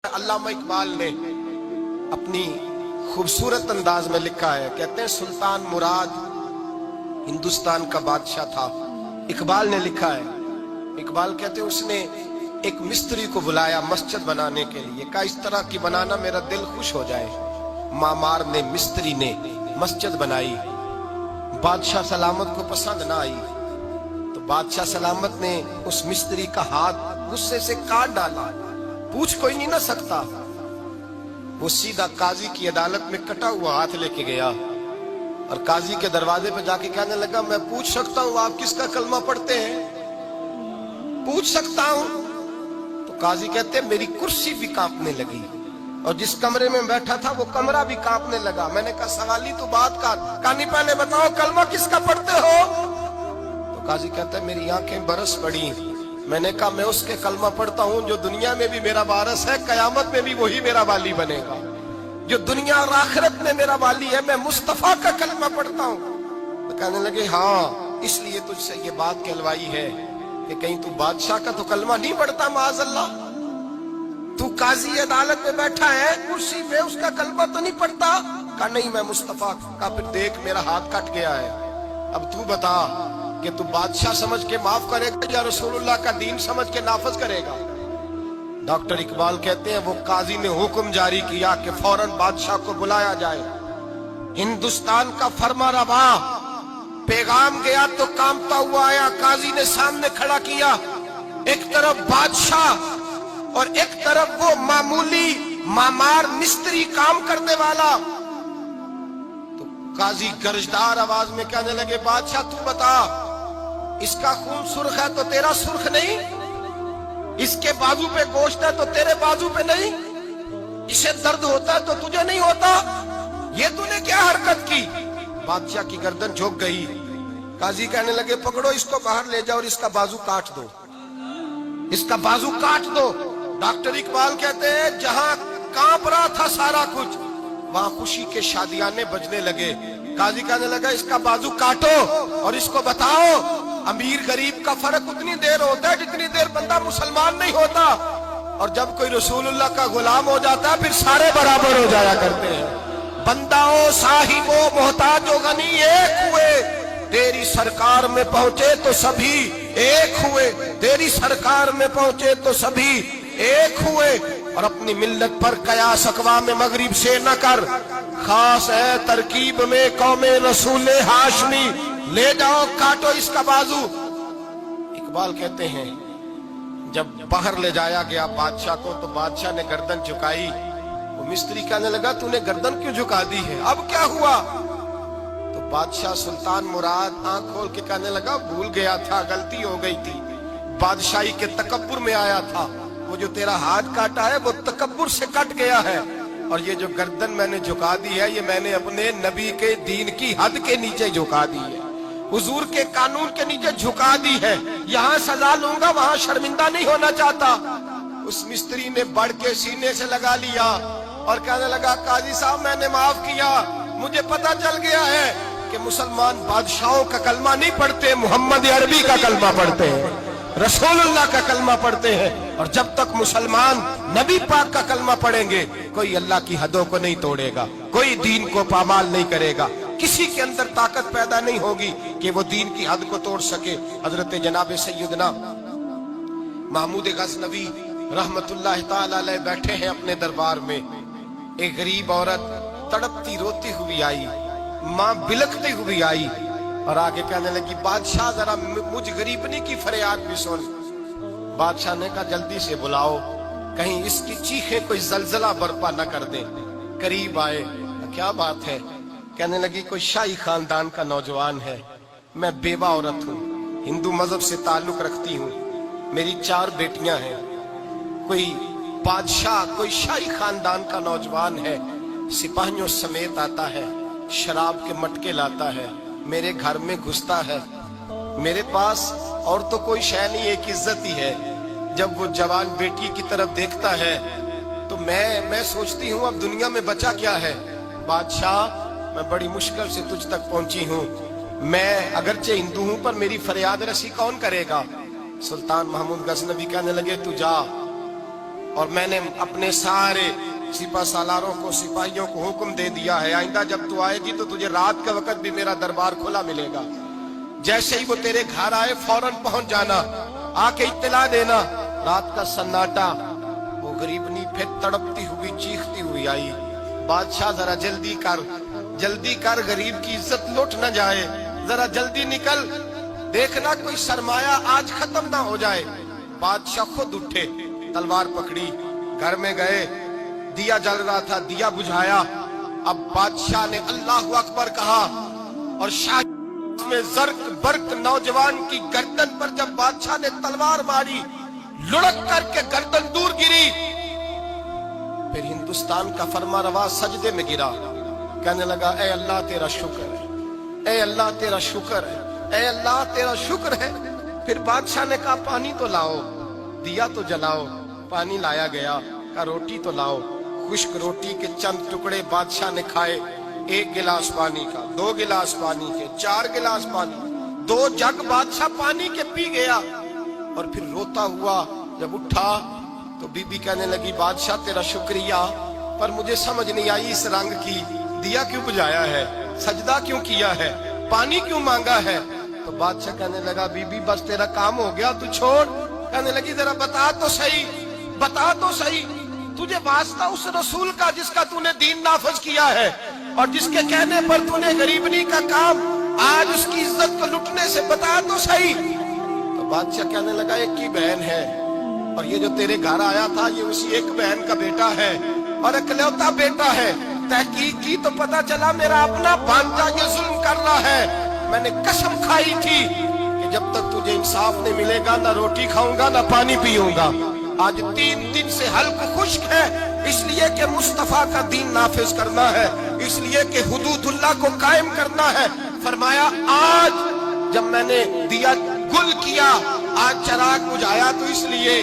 अल्लामा इकबाल ने अपनी खूबसूरत अंदाज में लिखा है, कहते हैं सुल्तान मुराद हिंदुस्तान का बादशाह था। इकबाल ने लिखा है, इकबाल कहते हैं उसने एक मिस्त्री को बुलाया मस्जिद बनाने के लिए, कहा इस तरह की बनाना मेरा दिल खुश हो जाए। मामार ने मिस्त्री ने मस्जिद बनाई, बादशाह सलामत को पसंद ना आई तो बादशाह सलामत ने उस मिस्त्री का हाथ गुस्से से काट डाला, पूछ कोई नहीं ना सकता। वो सीधा काजी की अदालत में कटा हुआ हाथ लेके गया और काजी के दरवाजे पे जाके कहने लगा, मैं पूछ सकता हूं आप किसका कलमा पढ़ते हैं? पूछ सकता हूं? तो काजी कहते मेरी कुर्सी भी कांपने लगी और जिस कमरे में बैठा था वो कमरा भी कांपने लगा। मैंने कहा सवाली तो बात कर, कहानी पहले बताओ कलमा किसका पढ़ते हो? तो काजी कहता है मेरी आंखें बरस पड़ी। मैंने कहा मैं उसके कलमा पढ़ता हूं जो दुनिया में भी मेरा वारिस है, कयामत में भी वही मेरा वाली बनेगा। जो दुनिया और आखिरत में मेरा वाली है, मैं मुस्तफा का कलमा पढ़ता हूं। तो कहने लगे हाँ, इसलिए तुझसे ये बात कहलवाई है कि कहीं तू बादशाह का तो कलमा नहीं पढ़ता, माअज़ल्लाह। तू काजी अदालत में बैठा है कुर्सी पे, उसका कलमा तो नहीं पढ़ता? कहा नहीं, मैं मुस्तफा का। फिर देख मेरा हाथ कट गया है, अब तू बता कि तू बादशाह समझ के माफ करेगा या रसूलुल्लाह का दीन समझ के नाफज करेगा? डॉक्टर इकबाल कहते हैं वो काजी ने हुक्म जारी किया कि फौरन बादशाह को बुलाया जाए। हिंदुस्तान का फरमा रवा पैगाम गया तो कांपता हुआ आया, काजी ने सामने खड़ा किया, एक तरफ बादशाह और एक तरफ वो मामूली मामार मिस्त्री काम करने वाला। तो काजी गरजदार आवाज में कहने लगे, बादशाह तू बता, इसका खून सुर्ख है तो तेरा सुर्ख नहीं? इसके बाजू पे गोश्त है तो तेरे बाजू पे नहीं? इसे दर्द होता है तो तुझे नहीं होता? ये तूने क्या हरकत की? बादशाह की गर्दन झुक गई। काजी कहने लगे पकड़ो इसको, बाहर ले जाओ और इसका बाजू काट दो, इसका बाजू काट दो। डॉक्टर इकबाल कहते हैं जहां कांप रहा था सारा कुछ, वहां खुशी के शादियाने बजने लगे। काजी कहने लगा इसका बाजू काटो और इसको बताओ अमीर गरीब का फर्क उतनी देर होता है जितनी देर बंदा मुसलमान नहीं होता, और जब कोई रसूलुल्लाह का गुलाम हो जाता है फिर सारे बराबर हो जाया करते हैं। बंदाओ साहिबो मोहताजो गनी एक हुए, तेरी सरकार में पहुंचे तो सभी एक हुए, तेरी सरकार में पहुंचे तो सभी एक हुए। और अपनी मिल्लत पर कयास अक़वाम मगरिब से न कर, खास है तरकीब में कौमे रसूले हाशमी, ले जाओ काटो इसका बाजू। इकबाल कहते हैं जब बाहर ले जाया गया बादशाह को तो बादशाह ने गर्दन झुकाई। वो मिस्त्री कहने लगा तूने गर्दन क्यों झुका दी है, अब क्या हुआ? तो बादशाह सुल्तान मुराद आंख खोल के कहने लगा भूल गया था, गलती हो गई थी, बादशाही के तकब्बुर में आया था। वो जो तेरा हाथ काटा है वो तकब्बुर से कट गया है, और ये जो गर्दन मैंने झुका दी है ये मैंने अपने नबी के दीन की हद के नीचे झुका दी है, हुजूर के कानून के नीचे झुका दी है। यहाँ सजा लूंगा वहां शर्मिंदा नहीं होना चाहता। उस मिस्त्री ने बढ़ के सीने से लगा लिया और कहने लगा काजी साहब मैंने माफ किया, मुझे पता चल गया है कि मुसलमान बादशाहों का कलमा नहीं पढ़ते, मोहम्मद अरबी का कलमा पढ़ते हैं, रसूलुल्लाह का कलमा पढ़ते हैं। और जब तक मुसलमान नबी पाक का कलमा पढ़ेंगे कोई अल्लाह की हदों को नहीं तोड़ेगा, कोई दीन को पामाल नहीं करेगा, किसी के अंदर ताकत पैदा नहीं होगी कि वो दीन की हद को तोड़ सके। हजरत जनाब सैयदना महमूद गज़नवी रहमतुल्लाह ताला अलैह बैठे हैं अपने दरबार में। एक गरीब औरत तड़पती रोती हुई आई, माँ बिलखती हुई आई और आगे कहने लगी बादशाह जरा मुझ गरीबनी की फरियाद भी सुन। बादशाह ने कहा जल्दी से बुलाओ, कहीं इसकी चीखें कोई जलजला बर्पा न कर दे। करीब आए, क्या बात है? कहने लगी कोई शाही खानदान का नौजवान है, मैं बेवा औरत हूँ, हिंदू मजहब से ताल्लुक रखती हूँ, मेरी 4 बेटियां हैं, कोई बादशाह कोई शाही खानदान का नौजवान है, सिपाहियों समेत आता है, शराब के मटके लाता है, मेरे घर में घुसता है, मेरे पास और तो कोई शय नहीं, एक इज्जत ही है। जब वो जवान बेटी की तरफ देखता है तो मैं सोचती हूँ अब दुनिया में बचा क्या है। बादशाह मैं बड़ी मुश्किल से तुझ तक पहुंची हूँ, मैं अगरचे हिंदू हूँ पर मेरी फरियाद रसी कौन करेगा? सुल्तान महमूद गज़नवी कहने लगे तू जा, اور میں نے اپنے سارے سپہ سالاروں کو سپاہیوں کو حکم دے دیا ہے آئندہ جب تو آئے گی تو تجھے رات کا وقت بھی میرا دربار کھلا ملے گا، جیسے ہی وہ تیرے گھر آئے فوراً پہنچ جانا، آ کے اطلاع دینا۔ رات کا سناٹا، وہ غریبنی پھر تڑپتی ہوئی چیختی ہوئی آئی، بادشاہ ذرا جلدی کر غریب کی عزت لوٹ نہ جائے، ذرا جلدی نکل، دیکھنا کوئی سرمایہ آج ختم نہ ہو جائے۔ بادشاہ خود اٹھے، تلوار پکڑی، گھر میں گئے، دیا جل رہا تھا، دیا بجھایا۔ اب بادشاہ نے اللہ اکبر کہا اور شاہ میں زرق برق نوجوان کی گردن پر جب بادشاہ نے تلوار ماری، لڑک کر کے گردن دور گری۔ پھر ہندوستان کا فرما روا سجدے میں گرا، کہنے لگا اے اللہ تیرا شکر ہے، اے اللہ تیرا شکر ہے، اے اللہ تیرا شکر ہے۔ پھر بادشاہ نے کہا پانی تو لاؤ، دیا تو جلاؤ، پانی لایا گیا، کہا روٹی تو لاؤ، خشک روٹی کے چند ٹکڑے بادشاہ نے کھائے، 1 گلاس پانی کا، 2 گلاس پانی کے، 4 گلاس پانی، 2 جگ بادشاہ پانی کے پی گیا۔ اور پھر روتا ہوا جب اٹھا تو بی بی کہنے لگی بادشاہ تیرا شکریہ، پر مجھے سمجھ نہیں آئی اس رنگ کی، دیا کیوں بجھایا ہے، سجدہ کیوں کیا ہے، پانی کیوں مانگا ہے؟ تو بادشاہ کہنے لگا بی بی بس تیرا کام ہو گیا، تو چھوڑ۔ کہنے لگی ذرا بتا تو صحیح، تجھے واسطہ اس رسول کا جس کا تو نے دین نافذ کیا ہے اور جس کے کہنے پر تو نے غریبنی کا کام آج اس کی عزت کو لٹنے سے، بتا تو صحیح۔ تو بادشاہ کہنے لگا ایک کی بہن ہے اور یہ جو تیرے گھر آیا تھا یہ اسی ایک بہن کا بیٹا ہے اور اکلوتا بیٹا ہے، تحقیق کی تو پتا چلا میرا اپنا بھانجا یہ ظلم کر رہا ہے۔ میں نے قسم کھائی تھی کہ جب تک تجھے انصاف نہیں ملے گا نہ روٹی کھاؤں گا نہ پانی پیوں گا۔ آج 3 دن سے حلق خشک ہے، اس لیے کہ مصطفیٰ کا دین نافذ کرنا ہے، اس لیے کہ حدود اللہ کو قائم کرنا ہے۔ فرمایا آج جب میں نے دیا گل کیا، آج چراغ بجھایا تو اس لیے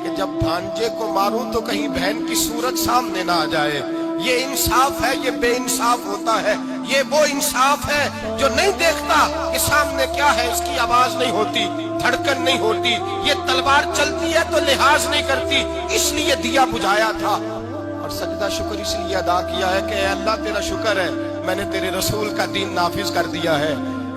کہ جب بھانجے کو ماروں تو کہیں بہن کی صورت سامنے نہ آ جائے۔ یہ انصاف ہے، یہ بے انصاف ہوتا ہے، یہ وہ انصاف ہے جو نہیں دیکھتا کہ سامنے کیا ہے، اس کی آواز نہیں ہوتی، دھڑکن نہیں ہوتی، یہ تلوار چلتی ہے تو لحاظ نہیں کرتی، اس لیے دیا بجھایا تھا۔ اور سجدہ شکر اس لیے ادا کیا ہے کہ اے اللہ تیرا شکر ہے میں نے تیرے رسول کا دین نافذ کر دیا ہے۔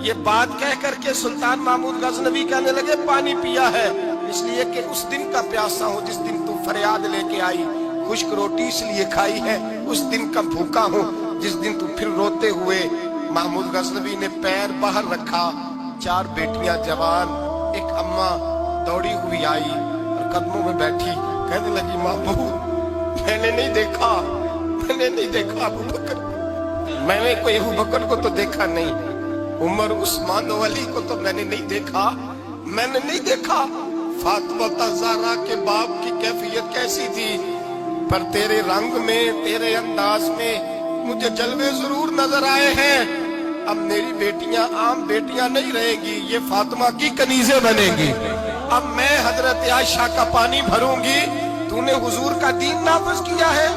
یہ بات کہہ کر کے سلطان محمود غزنوی کہنے لگے پانی پیا ہے اس لیے کہ اس دن کا پیاسا ہوں جس دن تو فریاد لے کے آئی، خشک روٹی اس لیے کھائی ہے اس دن کا بھوکا ہوں جس دن تو پھر روتے ہوئے۔ محمود غزنوی نے پیر باہر رکھا، 4 بیٹیاں جوان، ایک اماں دوڑی ہوئی آئی اور قدموں میں بیٹھی، کہنے لگی محمود میں نے نہیں دیکھا ابو بکر، میں نے کوئی ابو بکر کو تو دیکھا نہیں، عمر عثمان و علی کو تو میں نے نہیں دیکھا، فاطمہ زہرا کے باپ کی کیفیت کیسی تھی، پر تیرے رنگ میں تیرے انداز میں مجھے جلوے ضرور نظر آئے ہیں۔ اب میری بیٹیاں عام بیٹیاں نہیں رہیں گی، یہ فاطمہ کی کنیزیں بنیں گی۔ اب میں حضرت عائشہ کا پانی بھروں گی، تو نے حضور کا دین نافذ کیا ہے،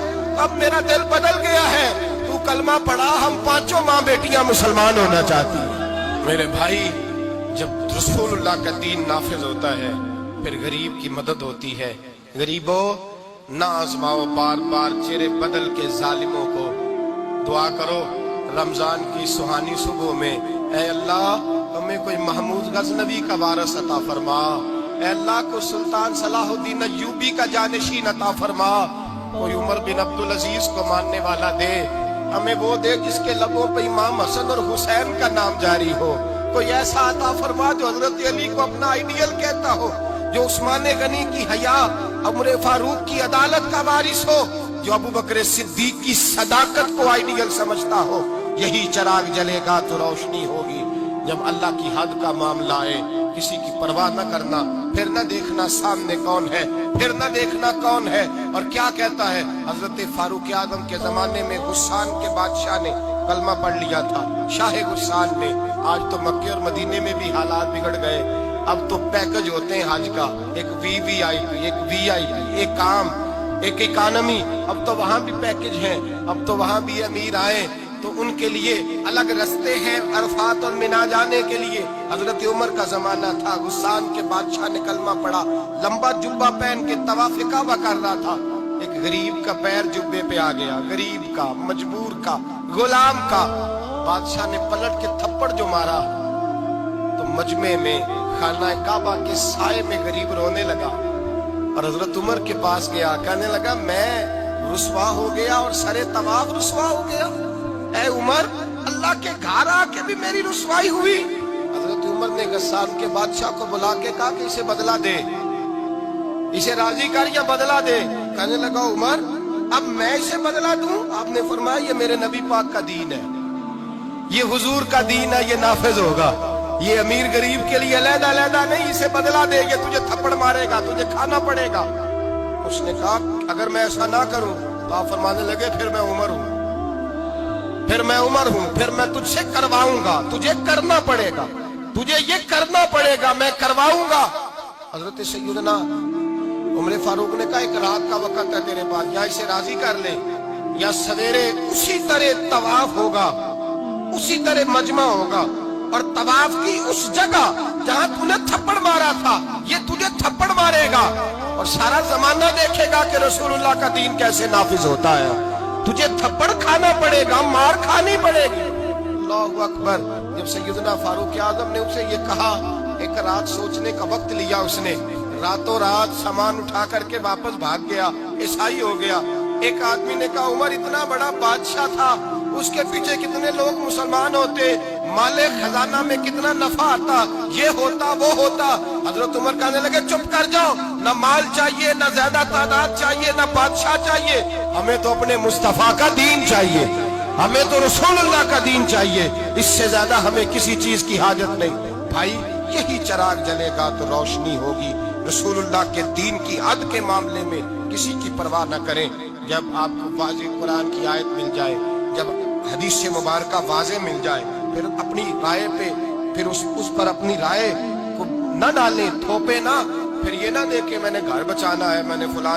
اب میرا دل بدل گیا ہے، تو کلمہ پڑھا، ہم 5 ماں بیٹیاں مسلمان ہونا چاہتی ہیں۔ میرے بھائی جب رسول اللہ کا دین نافذ ہوتا ہے پھر غریب کی مدد ہوتی ہے۔ غریبوں نہ آزماؤ بار بار چہرے بدل کے ظالموں کو، دعا کرو رمضان کی سہانی صبح میں اے اللہ ہمیں کوئی محمود غزنوی کا وارث عطا فرما، اے اللہ کو سلطان صلاح الدین ایوبی کا جانشین عطا فرما، کوئی عمر بن عبدالعزیز کو ماننے والا دے، ہمیں وہ دے جس کے لبوں پہ امام حسن اور حسین کا نام جاری ہو، کوئی ایسا عطا فرما جو حضرت علی کو اپنا آئیڈیل کہتا ہو، جو عثمان غنی کی حیا، عمر فاروق کی عدالت کا وارث ہو، جو ابو بکر صدیق کی صداقت کو آئیڈیل سمجھتا ہو۔ یہی چراغ جلے گا تو روشنی ہوگی۔ جب اللہ کی حد کا معاملہ آئے کسی کی پرواہ نہ کرنا، پھر نہ دیکھنا سامنے کون ہے، پھر نہ دیکھنا کون ہے اور کیا کہتا ہے۔ حضرت فاروق اعظم کے زمانے میں غسان کے بادشاہ نے کلمہ پڑھ لیا تھا، شاہ غسان نے۔ آج تو مکے اور مدینے میں بھی حالات بگڑ گئے، اب تو پیکج ہوتے ہیں حج کا، ایک وی آئی پی، ایک وی آئی پی، ایک عام، ایک اکانومی، اب تو وہاں بھی پیکج ہیں، اب تو وہاں بھی امیر آئے تو ان کے لیے الگ رستے ہیں عرفات اور مینا جانے کے لیے۔ حضرت عمر کا زمانہ تھا، غسان کے بادشاہ نے کلمہ پڑھا، لمبا جبہ پہن کے طواف کعبہ کر رہا تھا، एक गरीब का पैर जुब्बे पे आ गया, गरीब का, मजबूर का, गुलाम का। बादशाह ने पलट के थप्पड़ जो मारा तो मजमे में खाना काबा के साए में गरीब रोने लगा और हजरत उमर के पास गया, कहने लगा मैं रुसवा हो गया और सरे तवाफ रुसवा हो गया। ऐ उमर, अल्लाह के घर आके भी मेरी रुसवाई हुई। हजरत उमर ने गस्सान के बादशाह को बुला के कहा कि इसे बदला दे, इसे राजी कर या बदला दे। कहने लगा उमर, अब मैं इसे बदला दूं? आपने फरमाया ये मेरे नबी पाक का दीन है, ये हुजूर का दीन है, ये नाफिज होगा। ये अमीर गरीब के लिए अलहदा अलहदा नहीं, इसे बदला देंगे, तुझे थप्पड़ मारेगा, तुझे खाना पड़ेगा। उसने कहा अगर मैं ऐसा ना करूं तो आप फरमाने लगे फिर मैं उमर हूं, फिर मैं उमर हूं, फिर मैं तुझसे करवाऊंगा, तुझे करना पड़ेगा, तुझे ये करना पड़ेगा, मैं करवाऊंगा। हजरत सैयदना उमर फारूक ने कहा एक रात का वक्त है तेरे पास, या इसे राजी कर ले या सवेरे उसी तरह तवाफ होगा, उसी तरह मजमा होगा और तवाफ की उस जगह जहां तूने थप्पड़ मारा था ये तुझे थप्पड़ मारेगा और सारा जमाना देखेगा कि रसूलुल्लाह का दीन कैसे नाफिज होता है। तुझे थप्पड़ खाना पड़ेगा, मार खानी पड़ेगी। अल्लाहु अकबर। जब सैयदना फारूक आजम ने उसे ये कहा, एक रात सोचने का वक्त लिया उसने, रातों रात सामान उठा करके वापस भाग गया, ईसाई हो गया। एक आदमी ने कहा उमर इतना बड़ा बादशाह था, उसके पीछे कितने लोग मुसलमान होते, माले खजाना में कितना नफा आता, ये होता वो होता। हजरत उमर कहने लगे चुप कर जाओ, ना माल चाहिए, ना ज्यादा तादाद चाहिए, ना बादशाह चाहिए, हमें तो अपने मुस्तफा का दीन चाहिए, हमें तो रसूलुल्लाह का दीन चाहिए, इससे ज्यादा हमें किसी चीज की हाजत नहीं। भाई यही चिराग जलेगा तो रोशनी होगी। रसूलुल्लाह के दीन की हद के मामले में किसी की परवाह न करें। जब आपको वाज़े कुरान की आयत मिल जाए, जब हदीस से मुबारका वाज़े मिल जाए, फिर अपनी राय पे फिर उस पर अपनी राय को न डालें, थोपे ना, फिर ये ना दे के मैंने घर बचाना है, मैंने फुला